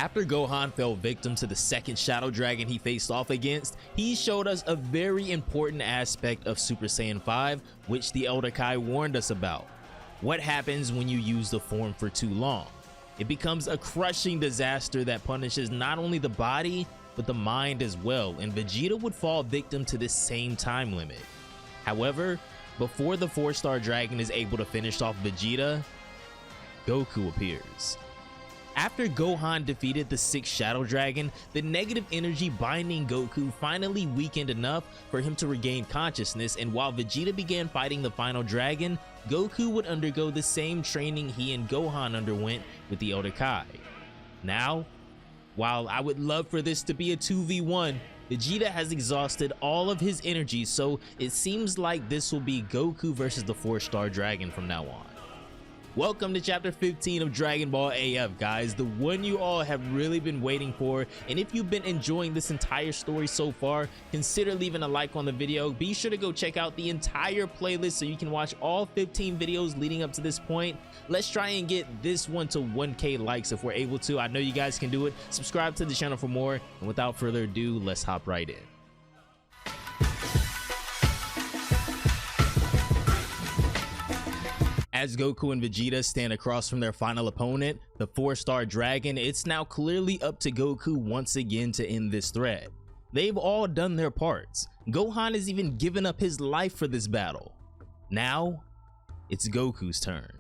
After Gohan fell victim to the second Shadow Dragon he faced off against, he showed us a very important aspect of Super Saiyan 5, which the Elder Kai warned us about. What happens when you use the form for too long? It becomes a crushing disaster that punishes not only the body, but the mind as well, and Vegeta would fall victim to this same time limit. However, before the 4-star dragon is able to finish off Vegeta, Goku appears. After Gohan defeated the 6th Shadow Dragon, the negative energy binding Goku finally weakened enough for him to regain consciousness, and while Vegeta began fighting the final dragon, Goku would undergo the same training he and Gohan underwent with the Elder Kai. Now, while I would love for this to be a 2v1, Vegeta has exhausted all of his energy, so it seems like this will be Goku versus the 4-star dragon from now on. Welcome to chapter 15 of Dragon Ball AF, guys, the one you all have really been waiting for. And if you've been enjoying this entire story so far, consider leaving a like on the video. Be sure to go check out the entire playlist so you can watch all 15 videos leading up to this point. Let's try and get this one to 1K likes if we're able to. I know you guys can do it. Subscribe to the channel for more, and without further ado, let's hop right in. As Goku and Vegeta stand across from their final opponent, the 4-star dragon, it's now clearly up to Goku once again to end this threat. They've all done their parts. Gohan has even given up his life for this battle. Now, it's Goku's turn.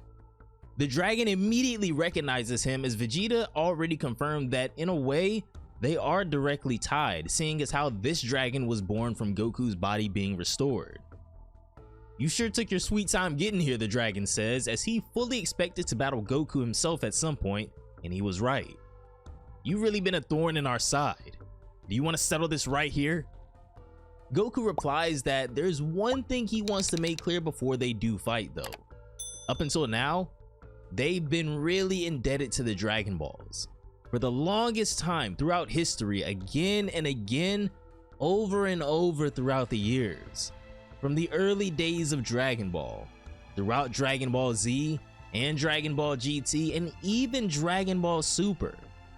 The dragon immediately recognizes him, as Vegeta already confirmed that in a way, they are directly tied, seeing as how this dragon was born from Goku's body being restored. "You sure took your sweet time getting here," the dragon says, as he fully expected to battle Goku himself at some point, and he was right. "You've really been a thorn in our side. Do you want to settle this right here?" Goku replies that there's one thing he wants to make clear before they do fight though. Up until now, they've been really indebted to the Dragon Balls. For the longest time throughout history, again and again, over and over throughout the years. From the early days of Dragon Ball, throughout Dragon Ball Z and Dragon Ball GT, and even Dragon Ball Super,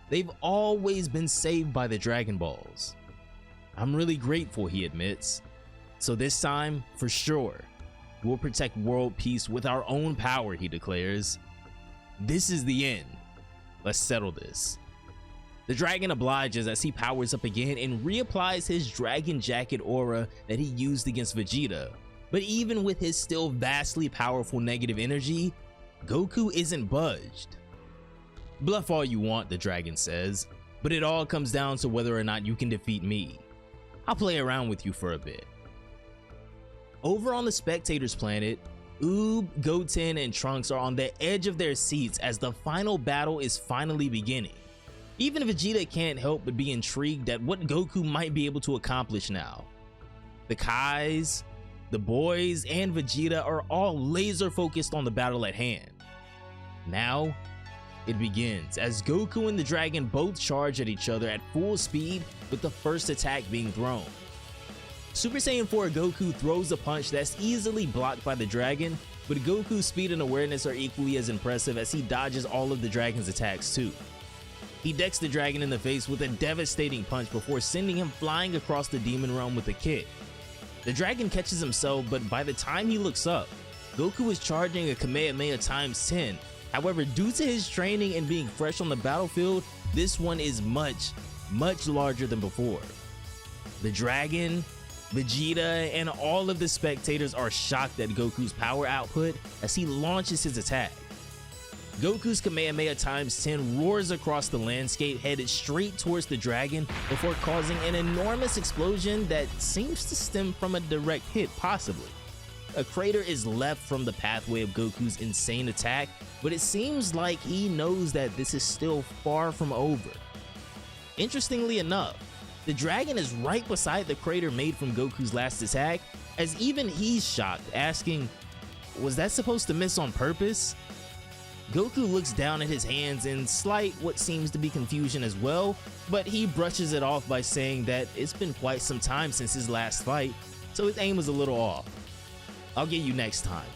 they've always been saved by the Dragon Balls. "I'm really grateful," he admits. "So this time, for sure, we'll protect world peace with our own power," he declares. "This is the end. Let's settle this." The dragon obliges as he powers up again and reapplies his dragon jacket aura that he used against Vegeta. But even with his still vastly powerful negative energy, Goku isn't budged. "Bluff all you want," the dragon says, "but it all comes down to whether or not you can defeat me. I'll play around with you for a bit." Over on the spectators planet, Oob, Goten, and Trunks are on the edge of their seats as the final battle is finally beginning. Even Vegeta can't help but be intrigued at what Goku might be able to accomplish now. The Kais, the boys, and Vegeta are all laser focused on the battle at hand. Now, it begins as Goku and the dragon both charge at each other at full speed, with the first attack being thrown. Super Saiyan 4 Goku throws a punch that's easily blocked by the dragon, but Goku's speed and awareness are equally as impressive as he dodges all of the dragon's attacks too. He decks the dragon in the face with a devastating punch before sending him flying across the demon realm with a kick. The dragon catches himself, but by the time he looks up, Goku is charging a Kamehameha times 10. However, due to his training and being fresh on the battlefield, this one is much larger than before. The dragon, Vegeta, and all of the spectators are shocked at Goku's power output as he launches his attack. Goku's Kamehameha times 10 roars across the landscape, headed straight towards the dragon before causing an enormous explosion that seems to stem from a direct hit, possibly. A crater is left from the pathway of Goku's insane attack, but it seems like he knows that this is still far from over. Interestingly enough, the dragon is right beside the crater made from Goku's last attack, as even he's shocked, asking, "Was that supposed to miss on purpose?" Goku looks down at his hands in slight what seems to be confusion as well, but he brushes it off by saying that it's been quite some time since his last fight, so his aim was a little off. "I'll get you next time."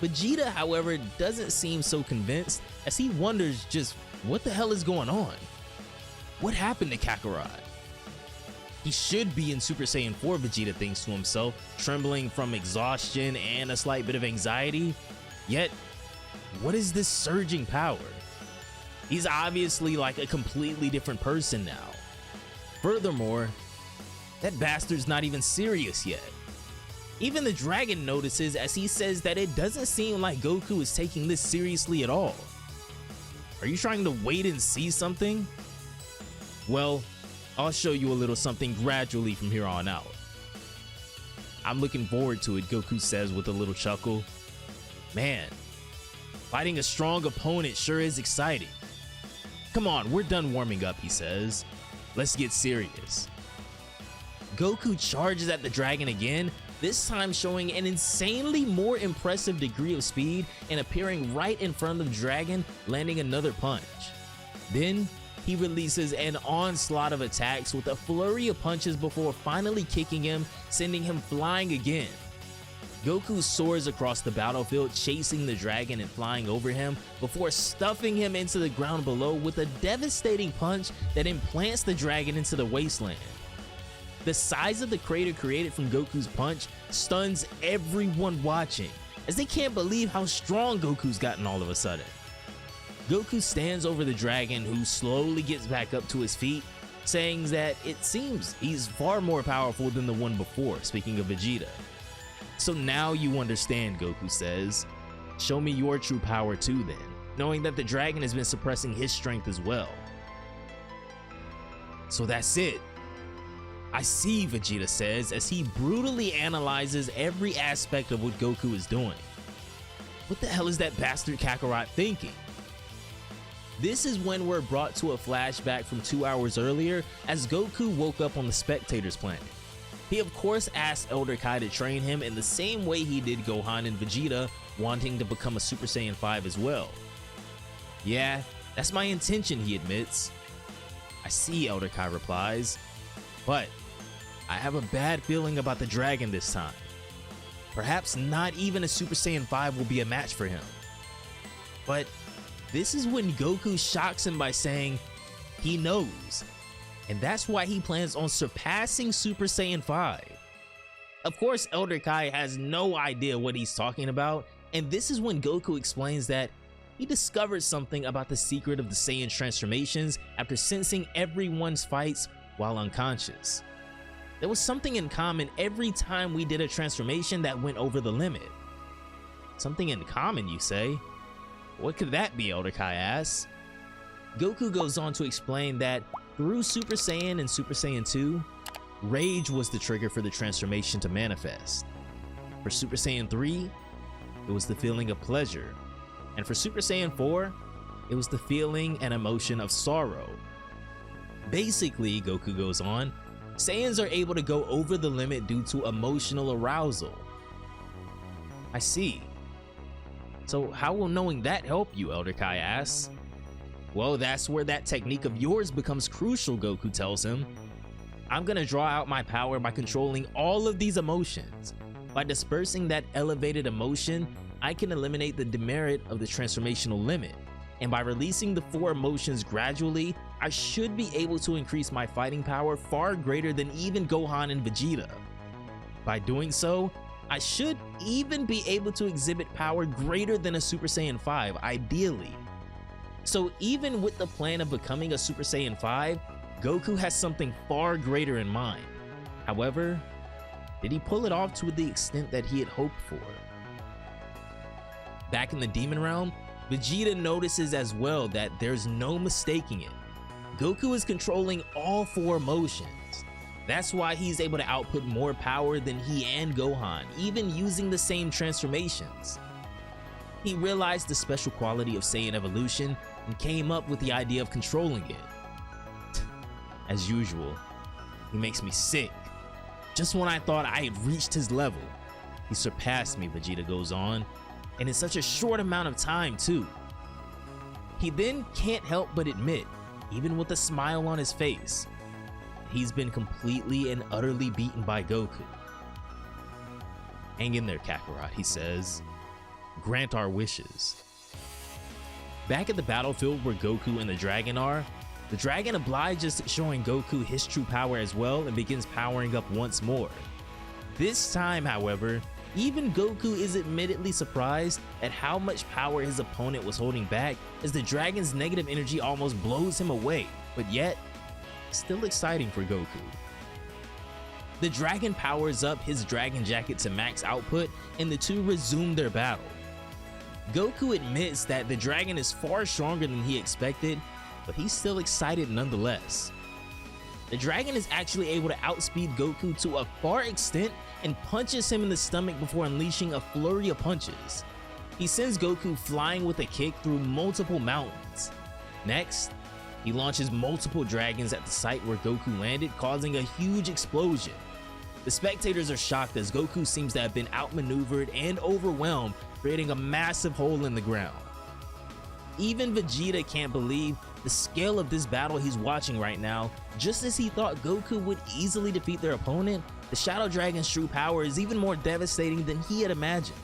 Vegeta, however, doesn't seem so convinced, as he wonders just What the hell is going on? What happened to Kakarot? He should be in Super Saiyan 4, Vegeta thinks to himself, trembling from exhaustion and a slight bit of anxiety. Yet, what is this surging power? He's obviously like a completely different person now. Furthermore, that bastard's not even serious yet. Even the dragon notices as he says that it doesn't seem like Goku is taking this seriously at all. Are you trying to wait and see something? Well, I'll show you a little something gradually from here on out. I'm looking forward to it, Goku says with a little chuckle. Man, fighting a strong opponent sure is exciting. Come on, we're done warming up, he says. Let's get serious. Goku charges at the dragon again, this time showing an insanely more impressive degree of speed and appearing right in front of the dragon, landing another punch. Then, he releases an onslaught of attacks with a flurry of punches before finally kicking him, sending him flying again. Goku soars across the battlefield, chasing the dragon and flying over him before stuffing him into the ground below with a devastating punch that implants the dragon into the wasteland. The size of the crater created from Goku's punch stuns everyone watching, as they can't believe how strong Goku's gotten all of a sudden. Goku stands over the dragon, who slowly gets back up to his feet, saying that it seems he's far more powerful than the one before, speaking of Vegeta. So now you understand, Goku says. Show me your true power too then, knowing that the dragon has been suppressing his strength as well. So that's it. I see, Vegeta says as he brutally analyzes every aspect of what Goku is doing. What the hell is that bastard Kakarot thinking? This is when we're brought to a flashback from 2 hours earlier as Goku woke up on the Spectators planet. He of course asked Elder Kai to train him in the same way he did Gohan and Vegeta, wanting to become a Super Saiyan 5 as well. Yeah, that's my intention, he admits. I see, Elder Kai replies, but I have a bad feeling about the dragon this time. Perhaps not even a Super Saiyan 5 will be a match for him. But this is when Goku shocks him by saying he knows, and that's why he plans on surpassing Super Saiyan 5. Of course, Elder Kai has no idea what he's talking about, and this is when Goku explains that he discovered something about the secret of the Saiyan transformations after sensing everyone's fights while unconscious. There was something in common every time we did a transformation that went over the limit. Something in common, you say? What could that be, Elder Kai asks. Goku goes on to explain that through Super Saiyan and Super Saiyan 2, rage was the trigger for the transformation to manifest. For Super Saiyan 3, it was the feeling of pleasure. And for Super Saiyan 4, it was the feeling and emotion of sorrow. Basically, Goku goes on, Saiyans are able to go over the limit due to emotional arousal. I see. So how will knowing that help you, Elder Kai asks. Well, that's where that technique of yours becomes crucial, Goku tells him. I'm gonna draw out my power by controlling all of these emotions. By dispersing that elevated emotion, I can eliminate the demerit of the transformational limit. And by releasing the 4 emotions gradually, I should be able to increase my fighting power far greater than even Gohan and Vegeta. By doing so, I should even be able to exhibit power greater than a Super Saiyan 5, ideally. So even with the plan of becoming a Super Saiyan 5, Goku has something far greater in mind. However, did he pull it off to the extent that he had hoped for? Back in the Demon Realm, Vegeta notices as well that there's no mistaking it. Goku is controlling all 4 emotions. That's why he's able to output more power than he and Gohan, even using the same transformations. He realized the special quality of Saiyan evolution and came up with the idea of controlling it. As usual, he makes me sick. Just when I thought I had reached his level, he surpassed me, Vegeta goes on, and in such a short amount of time too. He then can't help but admit, even with a smile on his face, he's been completely and utterly beaten by Goku. Hang in there, Kakarot, he says. Grant our wishes. Back at the battlefield where Goku and the dragon are, the dragon obliges showing Goku his true power as well and begins powering up once more. This time, however, even Goku is admittedly surprised at how much power his opponent was holding back, as the dragon's negative energy almost blows him away, but yet, still exciting for Goku. The dragon powers up his dragon jacket to max output and the two resume their battle. Goku admits that the dragon is far stronger than he expected, but he's still excited nonetheless. The dragon is actually able to outspeed Goku to a far extent and punches him in the stomach before unleashing a flurry of punches. He sends Goku flying with a kick through multiple mountains. Next, he launches multiple dragons at the site where Goku landed, causing a huge explosion. The spectators are shocked as Goku seems to have been outmaneuvered and overwhelmed, creating a massive hole in the ground. Even Vegeta can't believe the scale of this battle he's watching right now. Just as he thought Goku would easily defeat their opponent, the Shadow Dragon's true power is even more devastating than he had imagined.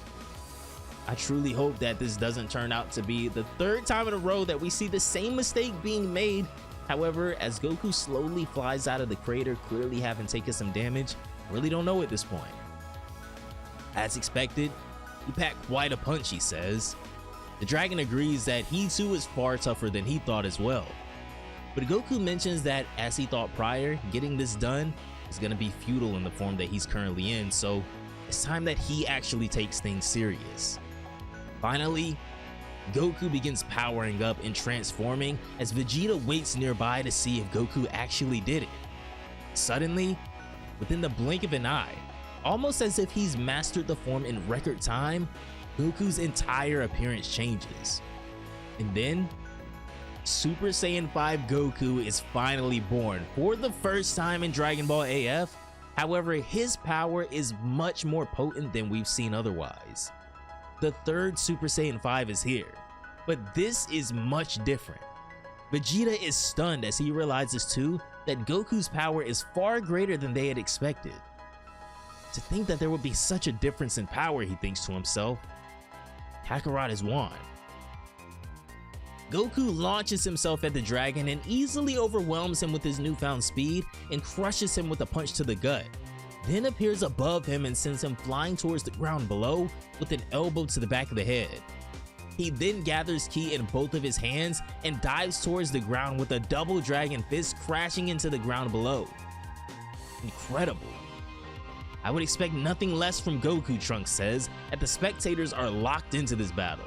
I truly hope that this doesn't turn out to be the third time in a row that we see the same mistake being made. However, as Goku slowly flies out of the crater, clearly having taken some damage, I really don't know at this point. As expected, he packed quite a punch, he says. The dragon agrees that he too is far tougher than he thought as well. But Goku mentions that, as he thought prior, getting this done is going to be futile in the form that he's currently in, so it's time that he actually takes things serious. Finally, Goku begins powering up and transforming as Vegeta waits nearby to see if Goku actually did it. Suddenly, within the blink of an eye, almost as if he's mastered the form in record time, Goku's entire appearance changes. And then, Super Saiyan 5 Goku is finally born for the first time in Dragon Ball AF. However, his power is much more potent than we've seen otherwise. The third Super Saiyan 5 is here, but this is much different. Vegeta is stunned as he realizes too that Goku's power is far greater than they had expected. To think that there would be such a difference in power, he thinks to himself. Kakarot has won. Goku launches himself at the dragon and easily overwhelms him with his newfound speed and crushes him with a punch to the gut, then appears above him and sends him flying towards the ground below with an elbow to the back of the head. He then gathers ki in both of his hands and dives towards the ground with a double dragon fist, crashing into the ground below. Incredible. I would expect nothing less from Goku, Trunks says, as the spectators are locked into this battle.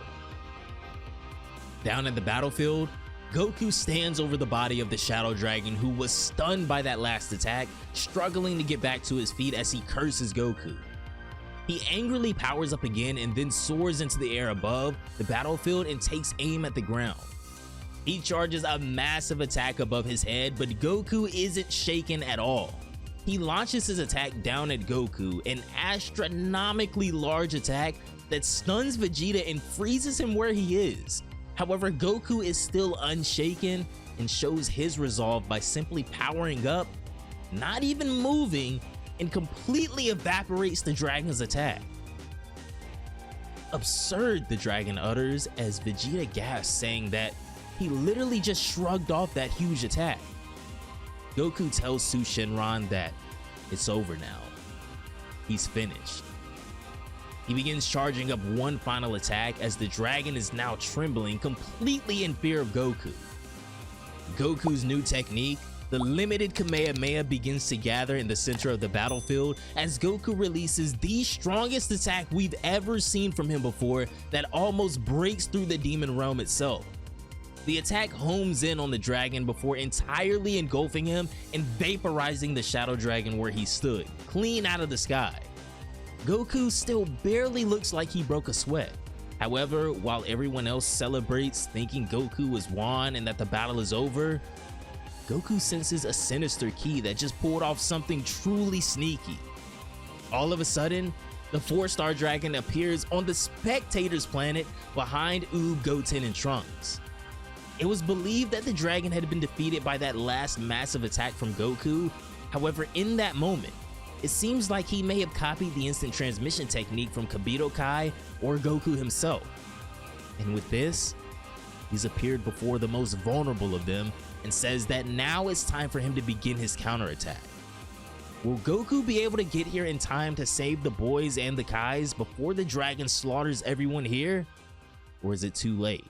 Down at the battlefield, Goku stands over the body of the Shadow Dragon, who was stunned by that last attack, struggling to get back to his feet as he curses Goku. He angrily powers up again and then soars into the air above the battlefield and takes aim at the ground. He charges a massive attack above his head, but Goku isn't shaken at all. He launches his attack down at Goku, an astronomically large attack that stuns Vegeta and freezes him where he is. However, Goku is still unshaken and shows his resolve by simply powering up, not even moving, and completely evaporates the dragon's attack. Absurd, the dragon utters as Vegeta gasps, saying that he literally just shrugged off that huge attack. Goku tells Su Shenron that it's over now. He's finished. He begins charging up one final attack as the dragon is now trembling, completely in fear of Goku. Goku's new technique, the limited Kamehameha, begins to gather in the center of the battlefield as Goku releases the strongest attack we've ever seen from him before that almost breaks through the demon realm itself. The attack homes in on the dragon before entirely engulfing him and vaporizing the Shadow Dragon where he stood, clean out of the sky. Goku still barely looks like he broke a sweat. However, while everyone else celebrates, thinking Goku has won and that the battle is over, Goku senses a sinister ki that just pulled off something truly sneaky. All of a sudden, the 4-star dragon appears on the spectators' planet behind Oob, Goten, and Trunks. It was believed that the dragon had been defeated by that last massive attack from Goku. However, in that moment, it seems like he may have copied the instant transmission technique from Kabuto Kai or Goku himself. And with this, He's appeared before the most vulnerable of them and says that now it's time for him to begin his counterattack. Will Goku be able to get here in time to save the boys and the Kais before the dragon slaughters everyone here? Or is it too late?